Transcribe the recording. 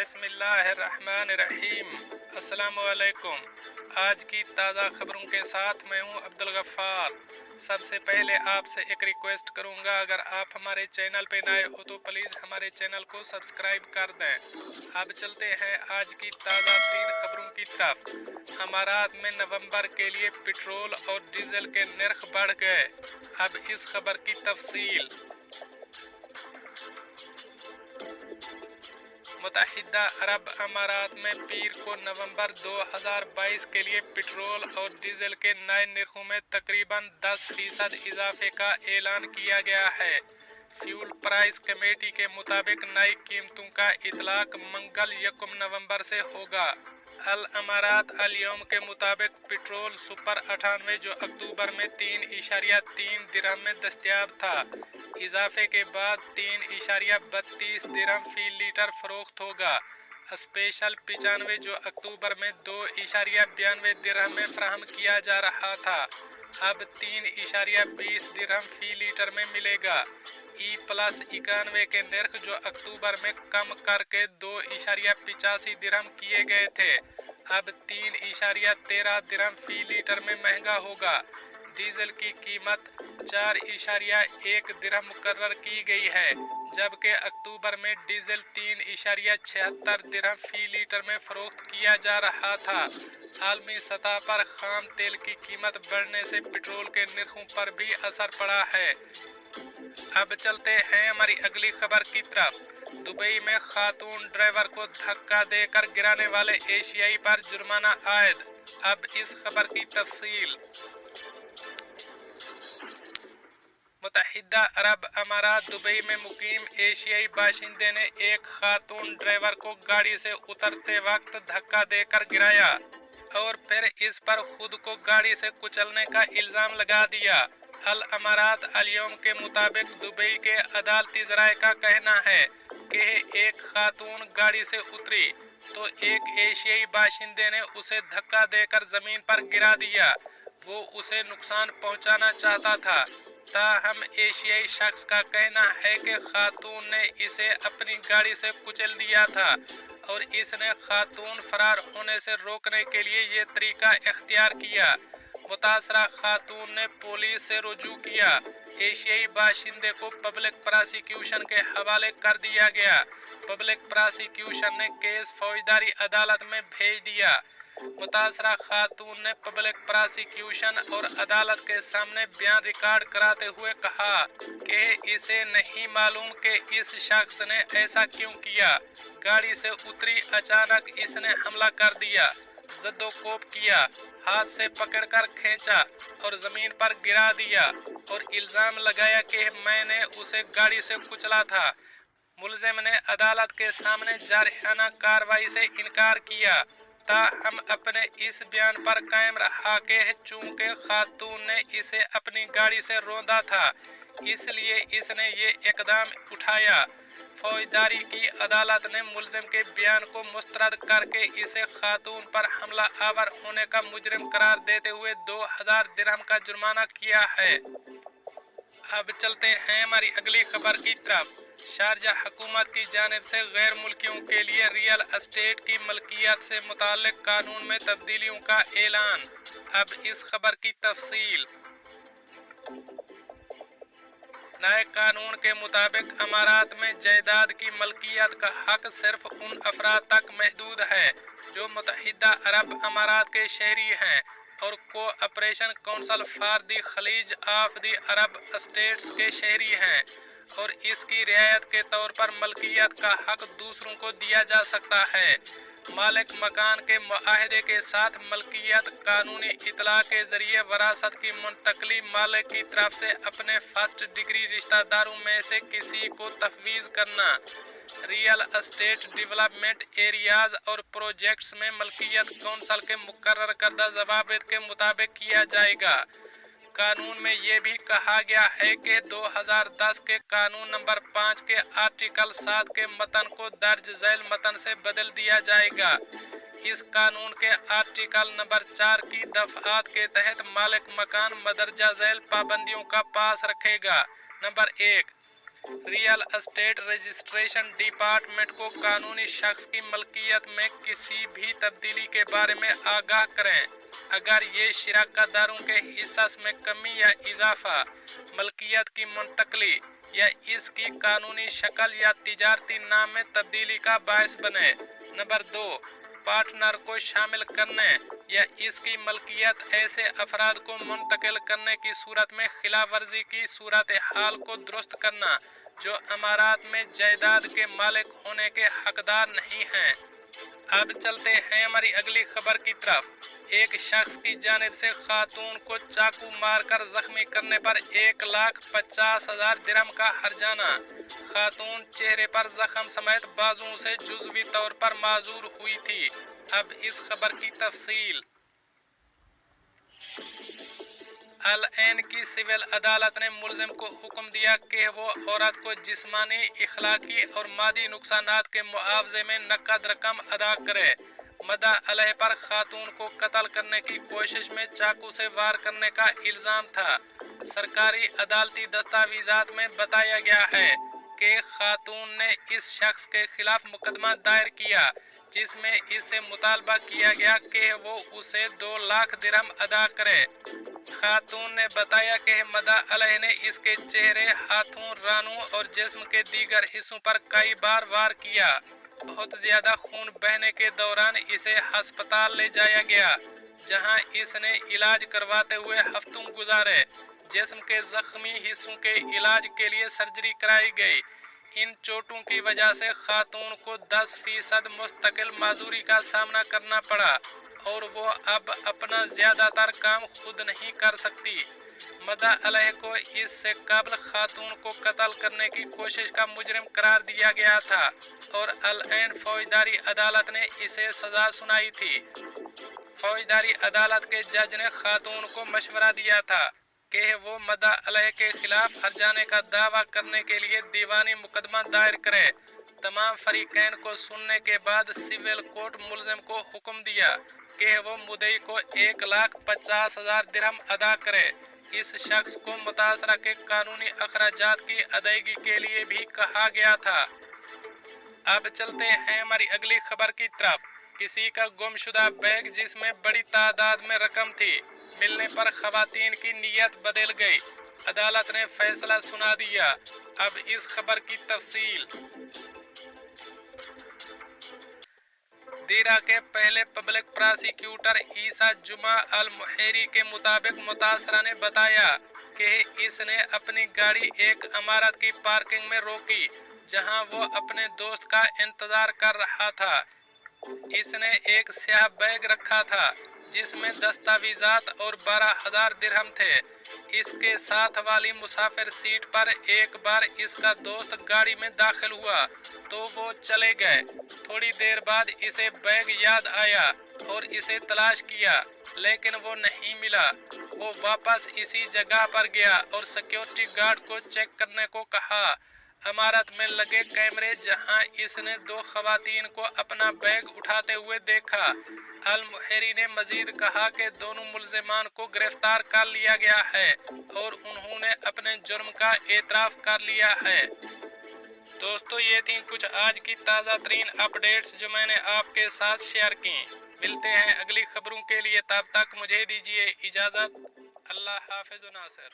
बिस्मिल्लाहिर्रहमानिर्रहीम। अस्सलामुअलैकुम। आज की ताज़ा खबरों के साथ मैं हूं अब्दुल गफ्फार। सबसे पहले आपसे एक रिक्वेस्ट करूंगा, अगर आप हमारे चैनल पे नए हो तो प्लीज़ हमारे चैनल को सब्सक्राइब कर दें। अब चलते हैं आज की ताज़ा 3 खबरों की तरफ। अमारात में नवंबर के लिए पेट्रोल और डीजल के नर्ख बढ़ गए। अब इस खबर की तफसील। मुत्तहिदा अरब अमारात में पीर को नवंबर 2022 के लिए पेट्रोल और डीजल के नए नर्खों में तकरीबन 10% इजाफे का ऐलान किया गया है। फ्यूल प्राइस कमेटी के मुताबिक नई कीमतों का इतलाक मंगल 1 नवंबर से होगा। अल अमारात अल यौम के मुताबिक पेट्रोल सुपर 98 जो अक्टूबर में 3.3 दिरहम में दस्तयाब था, इजाफे के बाद 3.32 दिरहम फी लीटर फरोख्त होगा। स्पेशल 95 जो अक्टूबर में 2.92 दिरहम में फराहम किया जा रहा था, अब 3.20 दिरहम फी लीटर में मिलेगा। ई प्लस 91 के नर्ख जो अक्टूबर में कम करके 2.85 दिरहम किए गए थे, अब 3.13 दिरहम फी लीटर में महंगा होगा। डीजल की कीमत 4.1 दिरहम मुकर्रर की गई है, जबकि अक्टूबर में डीजल 3.76 दिरहम फी लीटर में फरोख्त किया जा रहा था। आलमी सतह पर खाम तेल की कीमत बढ़ने से पेट्रोल के नर्खों पर भी असर पड़ा है। अब चलते हैं हमारी अगली खबर की तरफ। दुबई में खातून ड्राइवर को धक्का देकर गिराने वाले एशियाई पर जुर्माना आयद। अब इस खबर की तफसील। मुत्तहिदा अरब अमारात दुबई में मुकीम एशियाई बाशिंदे ने एक खातून ड्राइवर को गाड़ी से उतरते वक्त धक्का देकर गिराया और फिर इस पर खुद को गाड़ी से कुचलने का इल्जाम लगा दिया। अल अमारात अल यौम के मुताबिक दुबई के अदालती ज़राए का कहना है कि एक खातून गाड़ी से उतरी तो एक एशियाई बाशिंदे ने उसे धक्का देकर ज़मीन पर गिरा दिया। वो उसे नुकसान पहुंचाना चाहता था, ताहम एशियाई शख्स का कहना है कि खातून ने इसे अपनी गाड़ी से कुचल दिया था और इसने खातून फरार होने से रोकने के लिए ये तरीका इख्तियार किया। मुतासरा खातून ने पुलिस से रुजू किया। एशियाई बाशिंदे को पब्लिक प्रोसिक्यूशन के हवाले कर दिया गया। पब्लिक प्रोसिक्यूशन ने केस फौजदारी अदालत में भेज दिया। मुतासरा खातून ने पब्लिक प्रोसिक्यूशन और अदालत के सामने बयान रिकॉर्ड कराते हुए कहा कि इसे नहीं मालूम कि इस शख्स ने ऐसा क्यों किया। गाड़ी से उतरी, अचानक इसने हमला कर दिया, जद्दोकोब किया, हाथ से पकड़कर खींचा और जमीन पर गिरा दिया और इल्जाम लगाया कि मैंने उसे गाड़ी से कुचला था। मुलजिम ने अदालत के सामने जारहाना कार्रवाई से इनकार किया, ताहम अपने इस बयान पर कायम रहा कि चूंकि खातून ने इसे अपनी गाड़ी से रौंदा था, इसलिए इसने ये इकदाम उठाया। फौजदारी की अदालत ने मुलजिम के बयान को मुस्तरद करके इसे खातून पर हमला आवर होने का मुजरिम करार देते हुए 2000 दिरहम का जुर्माना किया है। अब चलते हैं हमारी अगली खबर की तरफ। शारजाह हुकूमत की जानिब से गैर मुल्कियों के लिए रियल एस्टेट की मलकियत से मुताल्लिक कानून में तब्दीलियों का ऐलान। अब इस खबर की तफसील। नए कानून के मुताबिक अमारात में जायदाद की मलकियत का हक सिर्फ उन अफराद तक महदूद है जो मुत्तहिदा अरब अमारात के शहरी हैं और कोऑपरेशन काउंसिल फॉर द खलीज ऑफ द अरब स्टेट्स के शहरी हैं, और इसकी रियायत के तौर पर मलकियत का हक दूसरों को दिया जा सकता है। मालिक मकान के मुआहदे के साथ मलकियत कानूनी इतला के जरिए वरासत की मुंतकली मालिक की तरफ से अपने फर्स्ट डिग्री रिश्तेदारों में से किसी को तफवीज़ करना। रियल एस्टेट डेवलपमेंट एरियाज और प्रोजेक्ट्स में मलकियत कौंसल के मुकर्रर करदा ज़वाबित के मुताबिक किया जाएगा। कानून में ये भी कहा गया है कि 2010 के कानून नंबर 5 के आर्टिकल 7 के मतन को दर्ज झैल मतन से बदल दिया जाएगा। इस कानून के आर्टिकल नंबर 4 की दफात के तहत मालिक मकान मदरजा झैल पाबंदियों का पास रखेगा। Number 1, real estate registration department को कानूनी शख्स की मलकियत में किसी भी तब्दीली के बारे में आगाह करें। अगर ये शराकतदारों के हिस्सा में कमी या इजाफा, मलकियत की मुंतकली या इसकी कानूनी शक्ल या तिजारती नाम में तब्दीली का बायस बने। नंबर 2, पार्टनर को शामिल करने या इसकी मलकियत ऐसे अफराद को मुंतकिल करने की सूरत में खिलाफ वर्जी की सूरत हाल को दुरुस्त करना जो अमारात में जायदाद के मालिक होने के हकदार नहीं हैं। अब चलते हैं हमारी अगली खबर की तरफ। एक शख्स की जानिब से खातून को चाकू मारकर जख्मी करने पर 1,50,000 दिरहम का हर्जाना। खातून चेहरे पर जख्म समेत बाजुओं से जुज़वी तौर पर माजूर हुई थी। अब इस खबर की तफसील। अल ऐन की सिविल अदालत ने मुलजिम को हुक्म दिया कि वो औरत को जिस्मानी, इखलाकी और मादी नुकसानात के मुआवजे में नकद रकम अदा करे। मदा अलह पर खातून को कत्ल करने की कोशिश में चाकू से वार करने का इल्ज़ाम था। सरकारी अदालती दस्तावेजात में बताया गया है कि खातून ने इस शख्स के खिलाफ मुकदमा दायर किया जिसमें इससे मुतालबा किया गया कि वो उसे 2 लाख दिरहम अदा करे। खातून ने बताया कि मदा अलह ने इसके चेहरे, हाथों, रानों और जिस्म के दीगर हिस्सों पर कई बार वार किया। बहुत ज्यादा खून बहने के दौरान इसे अस्पताल ले जाया गया जहां इसने इलाज करवाते हुए हफ्तों गुजारे। जिस्म के जख्मी हिस्सों के इलाज के लिए सर्जरी कराई गई। इन चोटों की वजह से खातून को 10% मुस्तकिल माजूरी का सामना करना पड़ा और वो अब अपना ज्यादातर काम खुद नहीं कर सकती। मदा अलह को इससे कबल खातून को कत्ल करने की कोशिश का मुजरिम करार दिया गया था और अल ऐन फौजदारी अदालत ने इसे सजा सुनाई थी। फौजदारी अदालत के जज ने खातून को मशवरा दिया था कि वो मदा अलह के खिलाफ हर्जाने का दावा करने के लिए दीवानी मुकदमा दायर करे। तमाम फरीकैन को सुनने के बाद सिविल कोर्ट मुलजिम को हुक्म दिया कि वो मुद्दई को 1,50,000 दिरहम अदा करे। इस शख्स को मुतासरा के कानूनी अखराजात की अदायगी के लिए भी कहा गया था। अब चलते हैं हमारी अगली खबर की तरफ। किसी का गुमशुदा बैग जिसमें बड़ी तादाद में रकम थी मिलने पर खवातीन की नीयत बदल गई। अदालत ने फैसला सुना दिया। अब इस खबर की तफसील। दीरा के पहले पब्लिक प्रोसिक्यूटर ईसा जुमा अल मुहेरी के मुताबिक मुतासरा ने बताया कि इसने अपनी गाड़ी एक इमारत की पार्किंग में रोकी जहां वो अपने दोस्त का इंतजार कर रहा था। इसने एक स्याह बैग रखा था जिसमें दस्तावेजात और 12,000 दिरहम थे। इसके साथ वाली मुसाफिर सीट पर एक बार इसका दोस्त गाड़ी में दाखिल हुआ तो वो चले गए। थोड़ी देर बाद इसे बैग याद आया और इसे तलाश किया लेकिन वो नहीं मिला। वो वापस इसी जगह पर गया और सिक्योरिटी गार्ड को चेक करने को कहा। इमारत में लगे कैमरे जहां इसने 2 खवातीन को अपना बैग उठाते हुए देखा। अल मुहेरी ने मजीद कहा कि दोनों मुलजिमान को गिरफ्तार कर लिया गया है और उन्होंने अपने जुर्म का एतराफ कर लिया है। दोस्तों, ये थी कुछ आज की ताज़ा तरीन अपडेट्स जो मैंने आपके साथ शेयर की। मिलते हैं अगली खबरों के लिए, तब तक मुझे दीजिए इजाज़त। अल्लाह हाफिज़ नासिर।